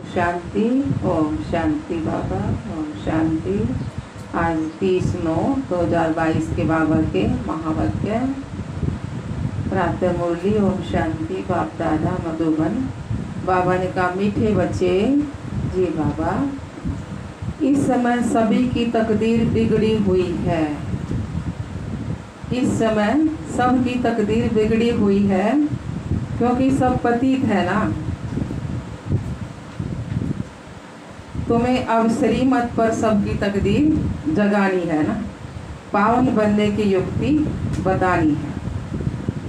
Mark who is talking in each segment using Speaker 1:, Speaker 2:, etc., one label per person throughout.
Speaker 1: शांति। ओम शांति बाबा। ओम शांति। आज 30/9/2022 के बाबा के महावाक्य प्रातः मुरली। ओम शांति। बाप दादा मधुबन। बाबा ने कहा, मीठे बच्चे जी बाबा, इस समय सभी की तकदीर बिगड़ी हुई है। इस समय सबकी तकदीर बिगड़ी हुई है क्योंकि सब पतित है ना। तुम्हें अब श्रीमत पर सबकी तकदीर जगानी है ना, पावन बनने की युक्ति बतानी है।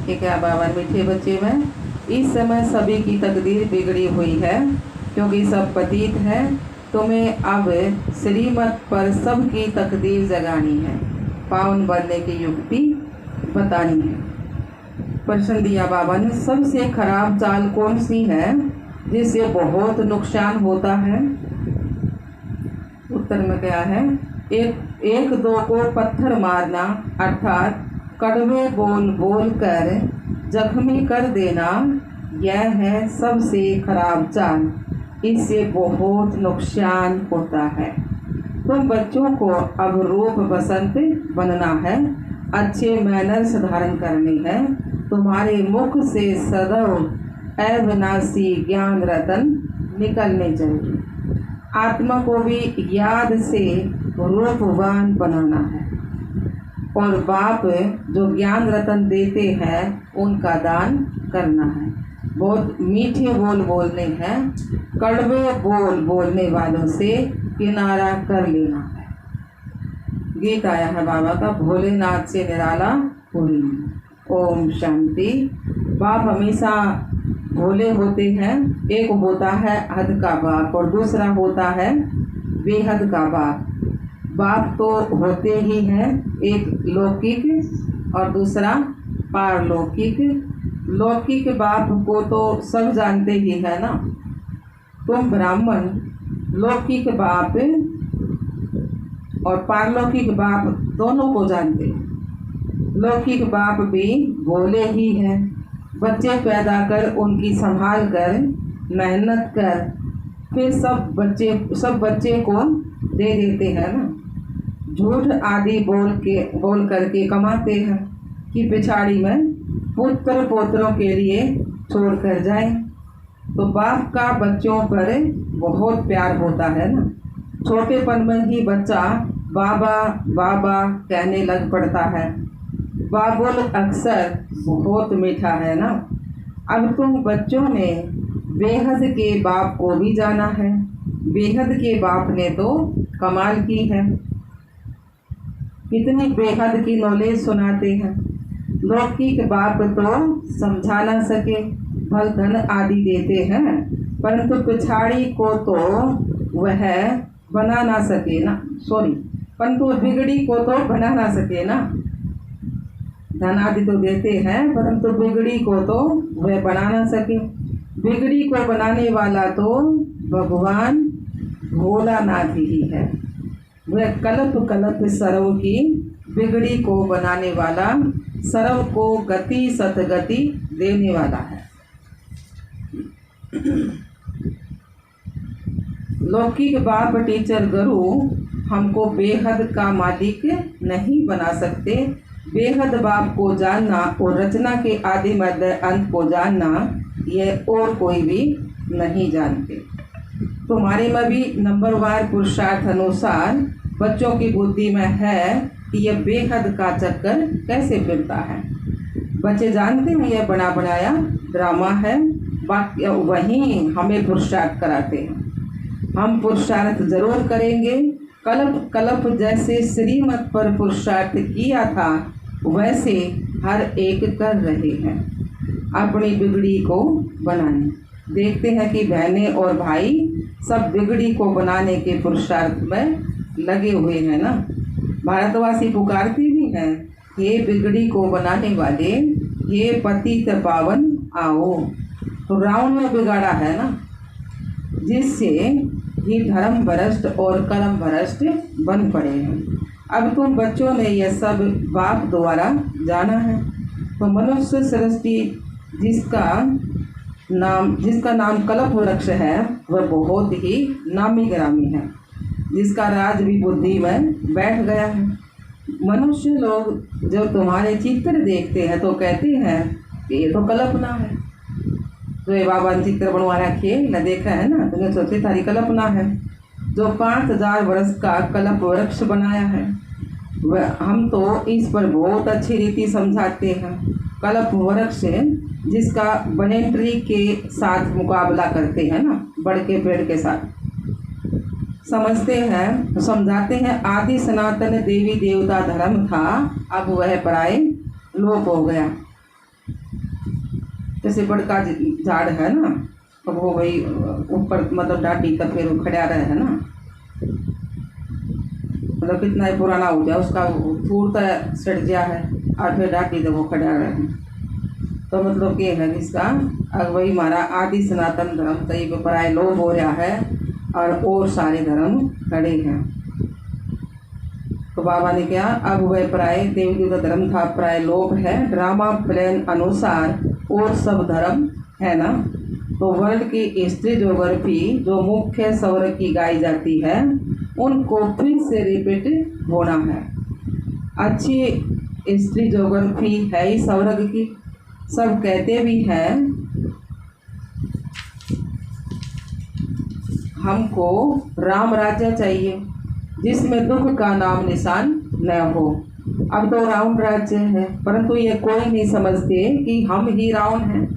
Speaker 1: ठीक है बाबा, मीठे बच्चे में इस समय सभी की तकदीर बिगड़ी हुई है क्योंकि सब पतित है। तुम्हें अब श्रीमत पर सबकी तकदीर जगानी है, पावन बनने की युक्ति बतानी है। प्रश्न दिया बाबा ने, सबसे खराब चाल कौन सी है जिससे बहुत नुकसान होता है? उत्तर में क्या है? एक दो को पत्थर मारना, अर्थात कड़वे बोल बोल कर जख्मी कर देना, यह है सबसे खराब चाल। इससे बहुत नुकसान होता है। तुम बच्चों को अब रूप बसंत बनना है, अच्छे मैनर्स धारण करने हैं। तुम्हारे मुख से सदैव अविनाशी ज्ञान रतन निकलने चाहिए। आत्मा को भी याद से रूपवान बनाना है और बाप जो ज्ञान रतन देते हैं उनका दान करना है। बहुत मीठे बोल बोलने हैं, कड़वे बोल बोलने वालों से किनारा कर लेना है। गीत आया है बाबा का, भोलेनाथ से निराला कोई नहीं। ओम शांति। बाप हमेशा भोले होते हैं। एक होता है हद का बाप और दूसरा होता है बेहद का बाप। बाप तो होते ही हैं, एक लौकिक और दूसरा पारलौकिक। लौकिक बाप को तो सब जानते ही है ना। तुम ब्राह्मण लौकिक बाप और पारलौकिक बाप दोनों को जानते हैं। लौकिक बाप भी भोले ही हैं। बच्चे पैदा कर उनकी संभाल कर मेहनत कर फिर सब बच्चे को दे देते हैं ना। झूठ आदि बोल करके कमाते हैं कि पिछाड़ी में पुत्र पोत्रों के लिए छोड़ कर जाए। तो बाप का बच्चों पर बहुत प्यार होता है ना। छोटेपन में ही बच्चा बाबा बाबा कहने लग पड़ता है। बाबुल अक्सर बहुत मीठा है ना। अब तुम बच्चों ने बेहद के बाप को भी जाना है। बेहद के बाप ने तो कमाल की है, कितनी बेहद की नॉलेज सुनाते हैं। लौकिक बाप तो समझा ना सके, फल धन आदि देते हैं, परंतु पिछाड़ी को तो वह बना ना सके ना। परंतु बिगड़ी को तो बना ना सके ना। धन आदि तो देते हैं परंतु बिगड़ी को तो वह बना ना सके। बिगड़ी को बनाने वाला तो भगवान भोलानाथ ही है। वह कल्प कल्प सर्व की बिगड़ी को बनाने वाला, सर्व को गति सतगति देने वाला है। लौकिक बाप टीचर गुरु हमको बेहद का मालिक नहीं बना सकते। बेहद बाप को जानना और रचना के आदि मध्य अंत को जानना, यह और कोई भी नहीं जानते। तुम्हारे में भी नंबरवार पुरुषार्थ अनुसार बच्चों की बुद्धि में है कि यह बेहद का चक्कर कैसे फिरता है। बच्चे जानते हैं यह बना बनाया ड्रामा है, बाकी वहीं हमें पुरुषार्थ कराते हैं। हम पुरुषार्थ जरूर करेंगे। कल्प कल्प जैसे श्रीमत पर पुरुषार्थ किया था वैसे हर एक कर रहे हैं अपनी बिगड़ी को बनाने। देखते हैं कि बहनें और भाई सब बिगड़ी को बनाने के पुरुषार्थ में लगे हुए हैं ना। भारतवासी पुकारते भी हैं, हे बिगड़ी को बनाने वाले, हे पतित पावन आओ। तो रावण ने बिगाड़ा है ना, जिससे ही धर्म भ्रष्ट और कर्म भ्रष्ट बन पड़े हैं। अब तुम बच्चों ने यह सब बाप द्वारा जाना है। तो मनुष्य सृष्टि जिसका जिसका नाम कल्प वृक्ष है वह बहुत ही नामी गिरामी है, जिसका राज भी बुद्धि में बैठ गया है। मनुष्य लोग जब तुम्हारे चित्र देखते हैं तो कहते हैं कि ये तो कल्पना है। तो ये बाबा ने चित्र बनवा रखे न, देखा है ना, तुम्हें सोचते थारी कल्पना है। जो 5000 वर्ष का कल्प वृक्ष बनाया है वह हम तो इस पर बहुत अच्छी रीति समझाते हैं। कल्प वृक्ष जिसका बने ट्री के साथ मुकाबला करते हैं ना, बड़ के पेड़ के साथ समझते हैं तो समझाते हैं। आदि सनातन देवी देवता धर्म था, अब वह पराये लोप हो गया। जैसे बड़का झाड़ है ना, अब वो वही ऊपर मतलब डाटी का फिर खड़ा रहे है ना, मतलब कितना ही पुराना हो जाए उसका थूरता सट गया है और फिर डाटी तो वो खड़ा रहे। तो मतलब ये है जिसका अब वही हमारा आदि सनातन धर्म कई पराये लोप हो रहा है और सारे धर्म खड़े हैं। तो बाबा ने क्या, अब वह पराये देवी देवता धर्म था पराये लोप है, ड्रामा प्लान अनुसार और सब धर्म है ना। तो वर्ल्ड की स्त्री ज्योग्राफी जो मुख्य स्वर्ग की गाई जाती है उनको फिर से रिपीट होना है। अच्छी स्त्री ज्योग्राफी है ही स्वर्ग की, सब कहते भी हैं हमको राम राज्य चाहिए जिसमें दुख का नाम निशान न हो। अब तो रावण राज्य है, परंतु ये कोई नहीं समझते कि हम ही रावण हैं।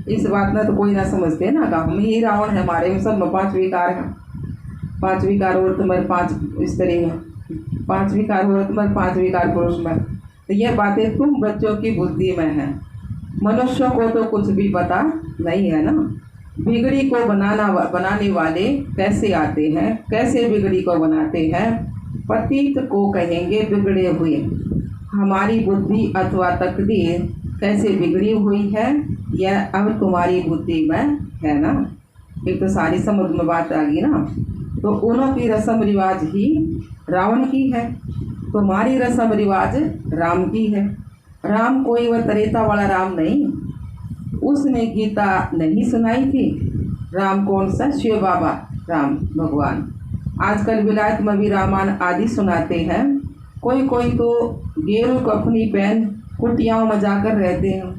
Speaker 1: इस बात में तो कोई ना समझते ना कि हम ही रावण हैं, हमारे में सब 5 विकार हैं। 5 विकार औरत में, 5 स्त्री में, 5 विकार औरत में, 5 विकार पुरुष में। तो ये बातें तुम बच्चों की बुद्धि में है, मनुष्यों को तो कुछ भी पता नहीं है ना। बिगड़ी को बनाने वाले कैसे आते हैं, कैसे बिगड़ी को बनाते हैं। पतित को कहेंगे बिगड़े हुए। हमारी बुद्धि अथवा तकदीर कैसे बिगड़ी हुई है यह अब तुम्हारी बुद्धि में है ना। एक तो सारी समझ में बात आ गई ना। तो उन्हों की रस्म रिवाज ही रावण की है, तुम्हारी रस्म रिवाज राम की है। राम कोई वह त्रेता वाला राम नहीं, उसने गीता नहीं सुनाई थी। राम कौन सा, शिव बाबा राम भगवान। आजकल विलायत में भी रामायण आदि सुनाते हैं। कोई कोई तो गेरू कफनी पहन कुटियाओं में जाकर रहते हैं।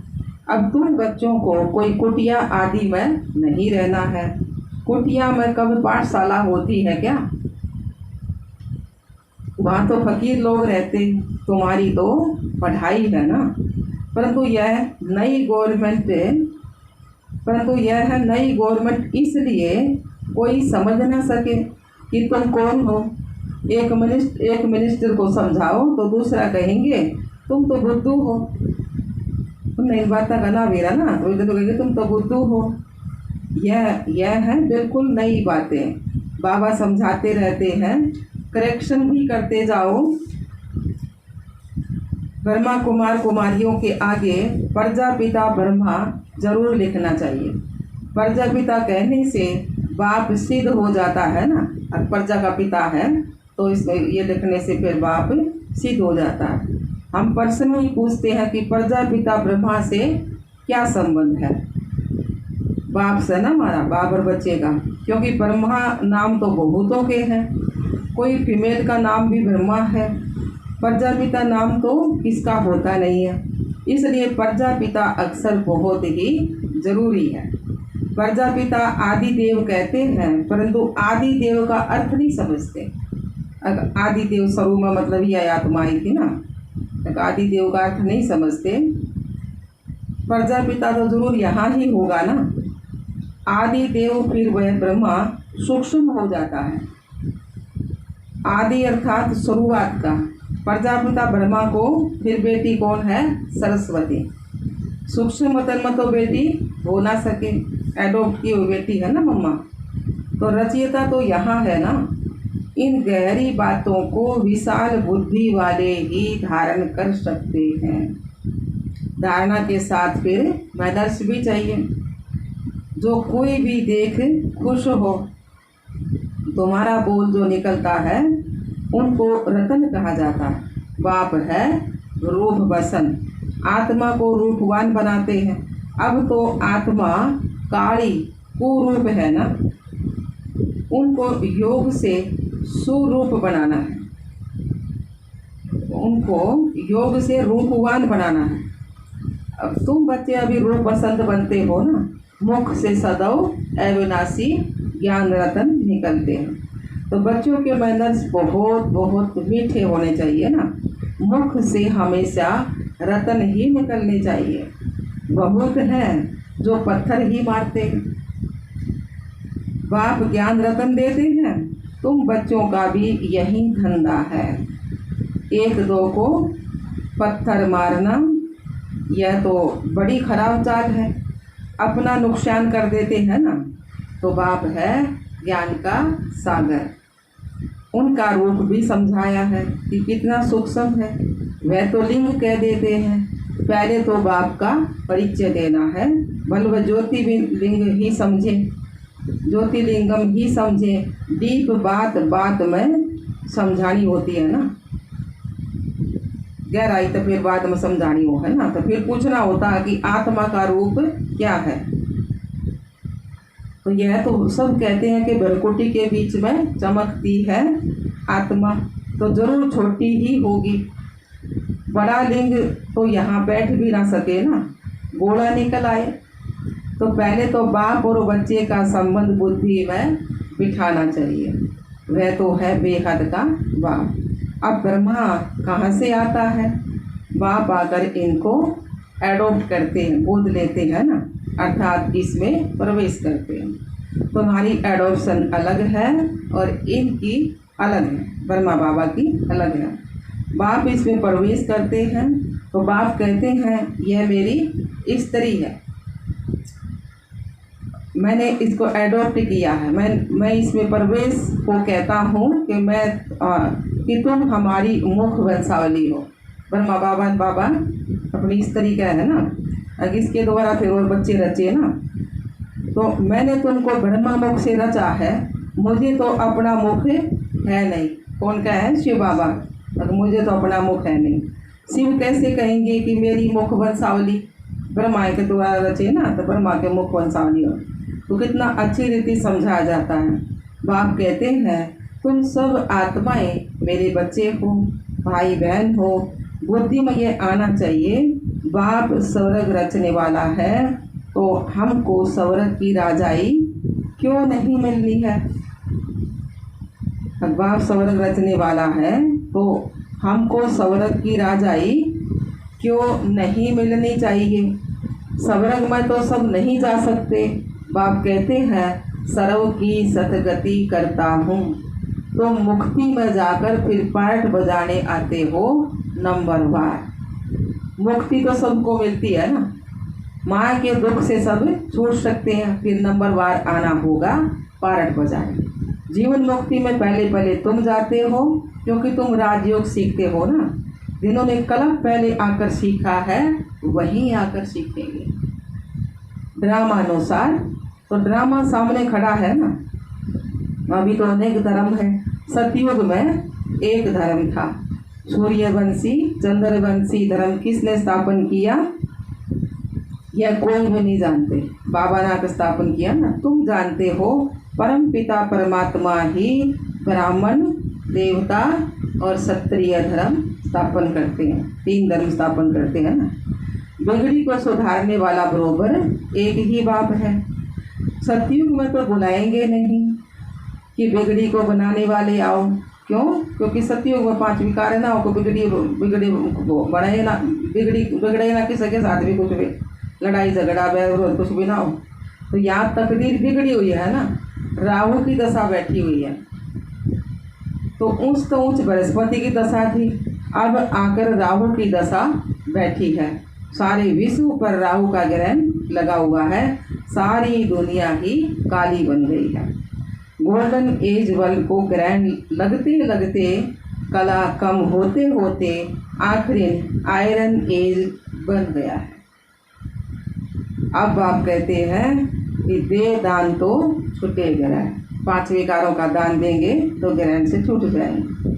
Speaker 1: अब तुम बच्चों को कोई कुटिया आदि में नहीं रहना है। कुटिया में कब पाठशाला होती है क्या? वहाँ तो फकीर लोग रहते, तुम्हारी तो पढ़ाई है ना। परंतु यह नई गवर्नमेंट इसलिए कोई समझ ना सके कि तुम कौन हो। एक मिनिस्टर को समझाओ तो दूसरा कहेंगे तुम तो बुद्धू हो। तुम नहीं बात का ना मेरा ना, तो इधर तो कहेंगे तुम तो बुद्धू हो। यह है बिल्कुल नई बातें। बाबा समझाते रहते हैं, करेक्शन भी करते जाओ। ब्रह्मा कुमार कुमारियों के आगे प्रजापिता ब्रह्मा जरूर लिखना चाहिए। प्रजापिता कहने से बाप सिद्ध हो जाता है ना। अब प्रजा का पिता है तो इसमें ये लिखने से फिर बाप सिद्ध हो जाता है। हम प्रश्न ही पूछते हैं कि प्रजापिता ब्रह्मा से क्या संबंध है। बाप से ना हमारा, बाप और बच्चे का, क्योंकि ब्रह्मा नाम तो बहुतों के हैं। कोई फीमेल का नाम भी ब्रह्मा है, प्रजापिता नाम तो किसका होता नहीं है। इसलिए प्रजापिता अक्सर बहुत ही जरूरी है। प्रजापिता आदि देव कहते हैं, परंतु आदि देव का अर्थ नहीं समझते। आदि देव स्वरूप में मतलब यह आत्मा आई थी ना, आदि देव का अर्थ नहीं समझते। प्रजापिता तो जरूर यहाँ ही होगा ना। आदि देव फिर वह ब्रह्मा सूक्ष्म हो जाता है। आदि अर्थात शुरुआत का। प्रजापिता ब्रह्मा को फिर बेटी कौन है? सरस्वती। सूक्ष्म तन में तो बेटी हो ना सके, एडोप्ट की हुई बेटी है ना मम्मा। तो रचयिता तो यहाँ है ना। इन गहरी बातों को विशाल बुद्धि वाले ही धारण कर सकते हैं। धारणा के साथ फिर मैनर्स भी चाहिए। जो कोई भी देख खुश हो। तुम्हारा बोल जो निकलता है उनको रतन कहा जाता है। बाप है रूप बसन, आत्मा को रूपवान बनाते हैं। अब तो आत्मा काली कुरूप है ना, उनको योग से सुरूप बनाना है, उनको योग से रूपवान बनाना है। अब तुम बच्चे अभी रूप पसंद बनते हो ना, मुख से सदैव अविनाशी ज्ञान रतन निकलते हैं। तो बच्चों के मैनर्स बहुत बहुत मीठे होने चाहिए ना, मुख से हमेशा रतन ही निकलने चाहिए। बहुत हैं जो पत्थर ही मारते हैं। बाप ज्ञान रतन देते हैं, तुम बच्चों का भी यही धंधा है। एक दो को पत्थर मारना यह तो बड़ी खराब चाल है, अपना नुकसान कर देते हैं ना। तो बाप है ज्ञान का सागर, उनका रूप भी समझाया है कि कितना सूक्ष्म है। वह तो लिंग कह देते हैं, पहले तो बाप का परिचय देना है। बल व ज्योति भी लिंग ही समझे, ज्योतिलिंगम ही समझे। डीप बात बात में समझानी होती है ना, गहराई तो फिर बाद में समझानी हो है ना। तो फिर पूछना होता है कि आत्मा का रूप क्या है। तो यह तो सब कहते हैं कि भ्रकुटी के बीच में चमकती है आत्मा, तो जरूर छोटी ही होगी। बड़ा लिंग तो यहाँ बैठ भी ना सके ना, गोला निकल आए। तो पहले तो बाप और बच्चे का संबंध बुद्धि में बिठाना चाहिए। वह तो है बेहद का बाप। अब ब्रह्मा कहाँ से आता है? बाप आकर इनको एडॉप्ट करते हैं, गोद लेते हैं ना, अर्थात इसमें प्रवेश करते हैं। तुम्हारी एडॉप्शन अलग है और इनकी अलग है, ब्रह्मा बाबा की अलग है। बाप इसमें प्रवेश करते हैं तो बाप कहते हैं यह मेरी स्त्री है, मैंने इसको एडॉप्ट किया है। मैं इसमें प्रवेश को कहता हूँ कि तुम हमारी मुख वंशावली हो। ब्रह्मा बाबा अपनी स्त्री का है ना, अगर इसके द्वारा फिर और बच्चे रचे ना। तो मैंने तुमको ब्रह्मा मुख से रचा है, मुझे तो अपना मुख है नहीं। कौन का है? शिव बाबा। अगर मुझे तो अपना मुख है नहीं, शिव कैसे कहेंगे कि मेरी मुख वंशावली? ब्रह्मा के द्वारा रचे ना, तो ब्रह्मा के मुख वंशावली हो। तो कितना अच्छी रीति समझाया जाता है। बाप कहते हैं तुम सब आत्माएं मेरे बच्चे हो, भाई बहन हो। बुद्धि में ये आना चाहिए, बाप स्वर्ग रचने वाला है तो हमको स्वर्ग की राजाई क्यों नहीं मिलनी है? बाप स्वर्ग रचने वाला है तो हमको स्वर्ग की राजाई क्यों नहीं मिलनी चाहिए? स्वर्ग में तो सब नहीं जा सकते। बाप कहते हैं सर्व की सतगति करता हूँ। तो मुक्ति में जाकर फिर पाठ बजाने आते हो नंबरवार। मुक्ति तो सबको मिलती है ना, माँ के दुख से सब छूट सकते हैं, फिर नंबरवार आना होगा पारट बजाने। जीवन मुक्ति में पहले तुम जाते हो, क्योंकि तुम राजयोग सीखते हो ना। जिन्होंने कलम पहले आकर सीखा है वहीं आकर सीखेंगे ड्रामा अनुसार। तो ड्रामा सामने खड़ा है ना। अभी तो अनेक धर्म है। सतयुग में एक धर्म था, सूर्यवंशी चंद्रवंशी धर्म किसने स्थापन किया? यह कोई भी नहीं जानते। बाबा ने स्थापन किया ना, तुम जानते हो। परम पिता परमात्मा ही ब्राह्मण देवता और क्षत्रिय धर्म स्थापन करते हैं, 3 धर्म स्थापन करते हैं ना। बिगड़ी को सुधारने वाला बरोबर एक ही बाप है। सतयुग में तो बुलाएंगे नहीं कि बिगड़ी को बनाने वाले आओ। क्यों? क्योंकि सतयुग में 5 विकार ना हो को बिगड़ी बढ़े ना, बिगड़े ना किसी के साथ भी कुछ भी लड़ाई झगड़ा विरोध कुछ भी ना हो। तो यहाँ तकदीर बिगड़ी हुई है ना, राहु की दशा बैठी हुई है। तो ऊंच बृहस्पति की दशा थी, अब आकर राहु की दशा बैठी है। सारे विश्व पर राहु का ग्रहण लगा हुआ है, सारी दुनिया ही काली बन गई है। गोल्डन एज बल्ब को ग्रहण लगते लगते कला कम होते होते आखिर आयरन एज बन गया है। अब आप कहते हैं कि दे दान तो छूटे ग्रहण, 5 विकारों का दान देंगे तो ग्रहण से छूट जाएंगे।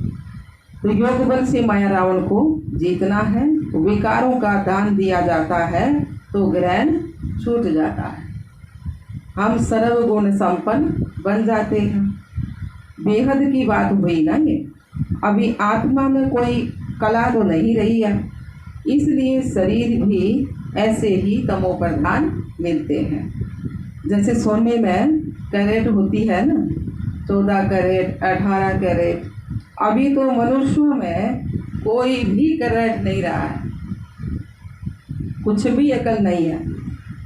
Speaker 1: तो योग बल से माया रावण को जीतना है, विकारों का दान दिया जाता है तो ग्रहण छूट जाता है। हम सर्व गुण संपन्न बन जाते हैं। बेहद की बात हुई ना ये। अभी आत्मा में कोई कला तो नहीं रही है, इसलिए शरीर भी ऐसे ही तमो प्रधान मिलते हैं। जैसे सोने में कैरेट होती है ना, 14 कैरेट 18 कैरेट, अभी तो मनुष्यों में कोई भी कैरेट नहीं रहा है, कुछ भी अकल नहीं है।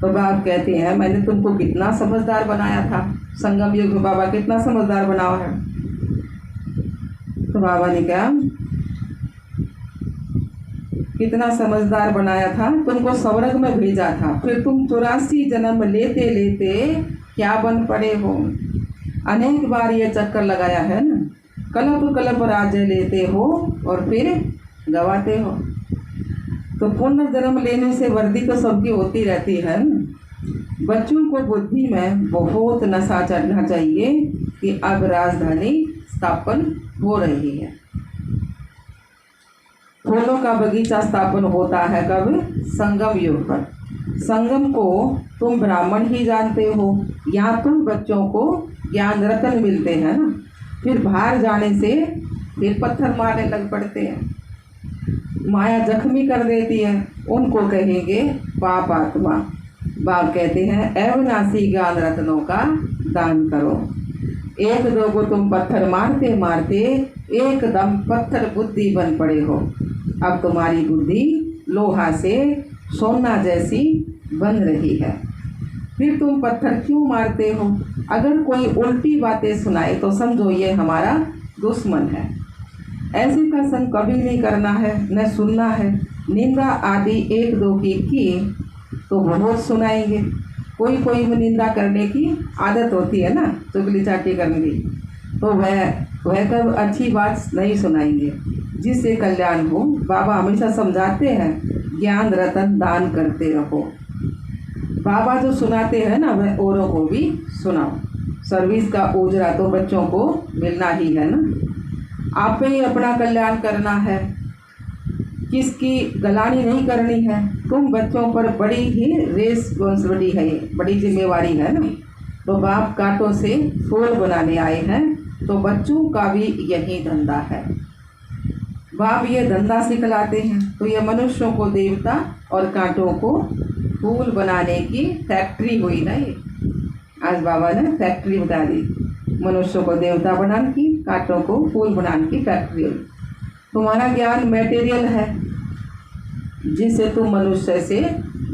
Speaker 1: तो बाबा कहते हैं मैंने तुमको कितना समझदार बनाया था, संगम युग में बाबा कितना समझदार बनाया है। तो बाबा ने कहा कितना समझदार बनाया था, तुमको स्वर्ग में भेजा था, फिर तुम 84 जन्म लेते लेते क्या बन पड़े हो। अनेक बार ये चक्कर लगाया है ना, कल्प कल्प राज्य लेते हो और फिर गवाते हो। तो पुनर्जन्म लेने से वर्दी तो सबकी होती रहती है ना। बच्चों को बुद्धि में बहुत नशा चढ़ना चाहिए कि अब राजधानी स्थापन हो रही है। फूलों का बगीचा स्थापन होता है कब? संगम युग पर। संगम को तुम ब्राह्मण ही जानते हो, यहाँ तुम बच्चों को ज्ञान रत्न मिलते हैं ना, फिर बाहर जाने से फिर पत्थर मारने लग पड़ते हैं, माया जख्मी कर देती है, उनको कहेंगे पाप आत्मा। बाप कहते हैं अविनाशी ज्ञान रत्नों का दान करो। एक दो को तुम पत्थर मारते मारते एकदम पत्थर बुद्धि बन पड़े हो। अब तुम्हारी बुद्धि लोहा से सोना जैसी बन रही है। फिर तुम पत्थर क्यों मारते हो? अगर कोई उल्टी बातें सुनाए तो समझो ये हमारा दुश्मन है। ऐसे का संग कभी नहीं करना है, न सुनना है। निंदा आदि एक दो की तो बहुत सुनाएंगे। कोई कोई में निंदा करने की आदत होती है ना, चुगली चाटी करने की, तो वह कब अच्छी बात नहीं सुनाएंगे जिससे कल्याण हो। बाबा हमेशा समझाते हैं ज्ञान रतन दान करते रहो। बाबा जो सुनाते हैं ना वह औरों को भी सुनाओ। सर्विस का उजरा तो बच्चों को मिलना ही है ना। आप पे ही अपना कल्याण करना है, किसकी गलानी नहीं करनी है। तुम बच्चों पर बड़ी ही रिस्पॉन्सिबिलिटी है, बड़ी जिम्मेवारी है ना। तो बाप कांटों से फूल बनाने आए हैं, तो बच्चों का भी यही धंधा है। बाप ये धंधा सिखलाते हैं, तो ये मनुष्यों को देवता और कांटों को फूल बनाने की फैक्ट्री हुई ना। ये आज बाबा ने फैक्ट्री बता दी, मनुष्यों को देवता बनाने की, कांटों को फूल बनाने की फैक्ट्री हुई। तुम्हारा ज्ञान मटेरियल है, जिससे तुम मनुष्य से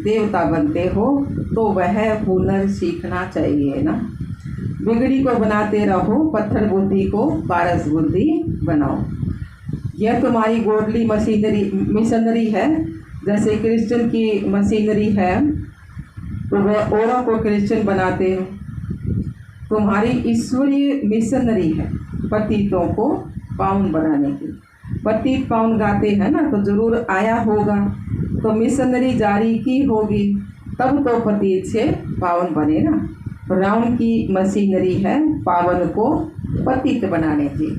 Speaker 1: देवता बनते हो, तो वह हुनर सीखना चाहिए ना। बिगड़ी को बनाते रहो, पत्थर बुद्धि को पारस बुद्धि बनाओ। यह तुम्हारी गोडली मिशनरी है। जैसे क्रिश्चियन की मशीनरी है तो वह औरों को क्रिश्चियन बनाते हैं। तुम्हारी ईश्वरीय मिशनरी है पतितों को पावन बनाने की। पतित पावन गाते हैं ना, तो जरूर आया होगा, तो मिशनरी जारी की होगी, तब तो पतित से पावन बने ना। रावण की मशीनरी है पावन को पतित बनाने की,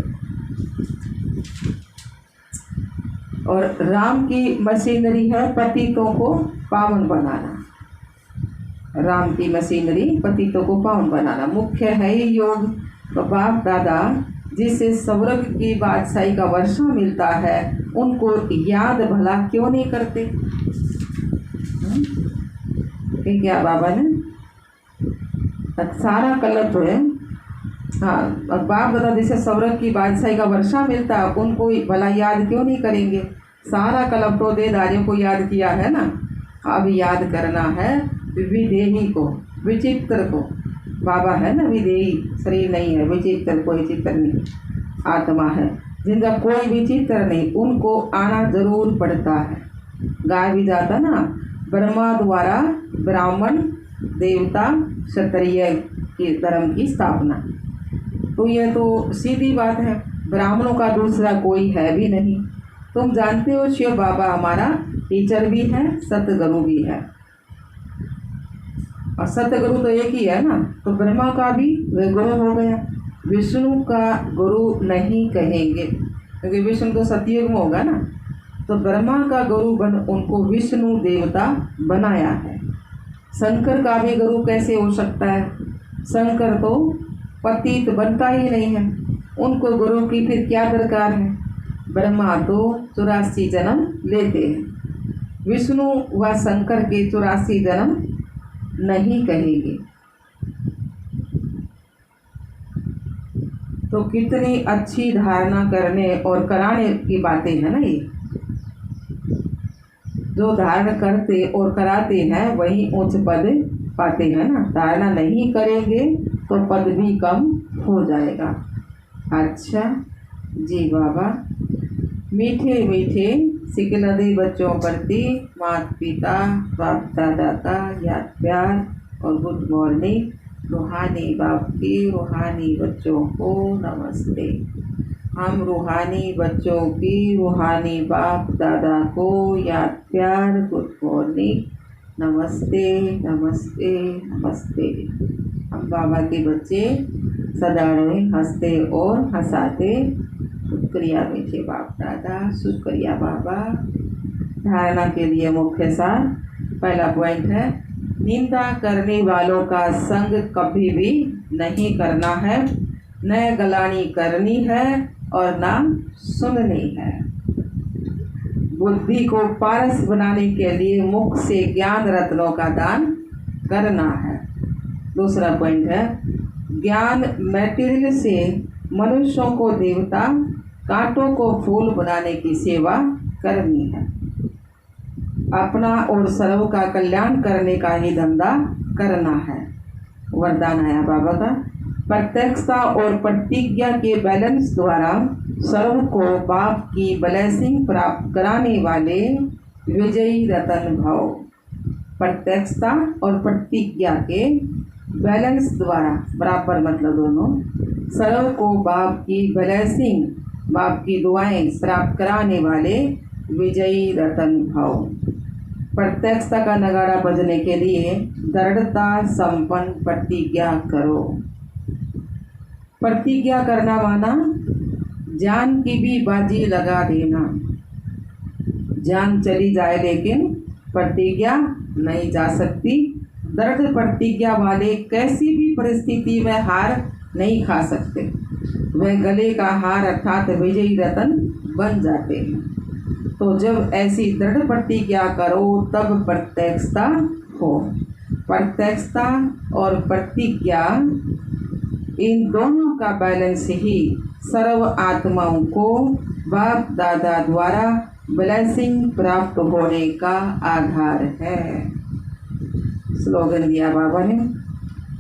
Speaker 1: और राम की मशीनरी है पतितों को पावन बनाना। राम की मशीनरी पतितों को पावन बनाना मुख्य है ही योग। तो बाप दादा जिससे स्वर्ग की बादशाही का वर्षा मिलता है, उनको याद भला क्यों नहीं करते? क्या बाबा ने सारा कलप है। हाँ, और बाप दादा जिसे स्वर्ग की बादशाही का वर्षा मिलता है, उनको भला याद क्यों नहीं करेंगे? सारा कलप तो देदारियों को याद किया है ना, अब याद करना है विदेही को, विचित्र को। बाबा है ना विदेही, शरीर नहीं है, विचित्र कोई चित्र नहीं, आत्मा है। जिनका कोई विचित्र नहीं, उनको आना जरूर पड़ता है। गाय भी जाता ना, ब्रह्मा द्वारा ब्राह्मण देवता क्षत्रिय के धर्म की स्थापना, तो यह तो सीधी बात है। ब्राह्मणों का दूसरा कोई है भी नहीं। तुम जानते हो शिव बाबा हमारा टीचर भी है, सतगुरु भी है, और सतगुरु तो एक ही है ना। तो ब्रह्मा का भी गुरु हो गया, विष्णु का गुरु नहीं कहेंगे क्योंकि विष्णु तो सतयुग में होगा ना। तो ब्रह्मा का गुरु बन उनको विष्णु देवता बनाया है। शंकर का भी गुरु कैसे हो सकता है? शंकर तो पतित बनता ही नहीं है, उनको गुरु की फिर क्या दरकार है। ब्रह्मा तो 84 जन्म लेते हैं, विष्णु व शंकर के 84 जन्म नहीं कहेंगे। तो कितनी अच्छी धारणा करने और कराने की बातें हैं ना। ये जो धारण करते और कराते हैं वही उच्च पद पाते हैं ना। धारणा नहीं करेंगे तो पद भी कम हो जाएगा। अच्छा जी बाबा, मीठे मीठे सिकलदे बच्चों प्रति माता पिता बाप दादा का याद प्यार और गुड मॉर्निंग। रूहानी बाप की रूहानी बच्चों को नमस्ते। हम रूहानी बच्चों की रूहानी बाप दादा को याद प्यार गुड मॉर्निंग, नमस्ते नमस्ते नमस्ते। हम बाबा के बच्चे सदा रहे हंसते और हंसाते। शुक्रिया मीठे बाप दादा, शुक्रिया बाबा। धारणा के लिए मुख्य सार, पहला पॉइंट है निंदा करने वालों का संग कभी भी नहीं करना है, न गलानी करनी है और ना सुननी है। बुद्धि को पारस बनाने के लिए मुख से ज्ञान रत्नों का दान करना है। दूसरा पॉइंट है ज्ञान मटेरियल से मनुष्यों को देवता, कांटों को फूल बनाने की सेवा करनी है। अपना और सर्व का कल्याण करने का ही धंधा करना है। वरदान आया बाबा का, प्रत्यक्षता और प्रतिज्ञा के बैलेंस द्वारा सर्व को बाप की ब्लेसिंग प्राप्त कराने वाले विजयी रतन भाव। प्रत्यक्षता और प्रतिज्ञा के बैलेंस द्वारा, बराबर मतलब दोनों, सर्व को बाप की ब्लेसिंग, बाप की दुआएं प्राप्त कराने वाले विजयी रतन भाव। प्रत्यक्षता का नगाड़ा बजने के लिए दृढ़ता संपन्न प्रतिज्ञा करो। प्रतिज्ञा करना माना जान की भी बाजी लगा देना। जान चली जाए लेकिन प्रतिज्ञा नहीं जा सकती। दृढ़ प्रतिज्ञा वाले कैसी भी परिस्थिति में हार नहीं खा सकते। वह गले का हार अर्थात विजयी रतन बन जाते हैं। तो जब ऐसी दृढ़ प्रतिज्ञा करो तब प्रत्यक्षता हो। प्रत्यक्षता और प्रतिज्ञा, इन दोनों का बैलेंस ही सर्व आत्माओं को बाप दादा द्वारा ब्लेसिंग प्राप्त होने का आधार है। स्लोगन दिया बाबा ने,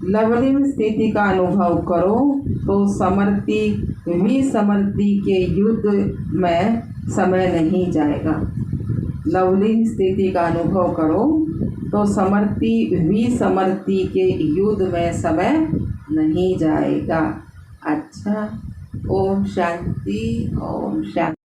Speaker 1: लवलीन स्थिति का अनुभव करो तो समर्थी विसमर्थी के युद्ध में समय नहीं जाएगा। लवलीन स्थिति का अनुभव करो तो समर्थी विसमर्थी के युद्ध में समय नहीं जाएगा। अच्छा, ओम शांति, ओम शांति।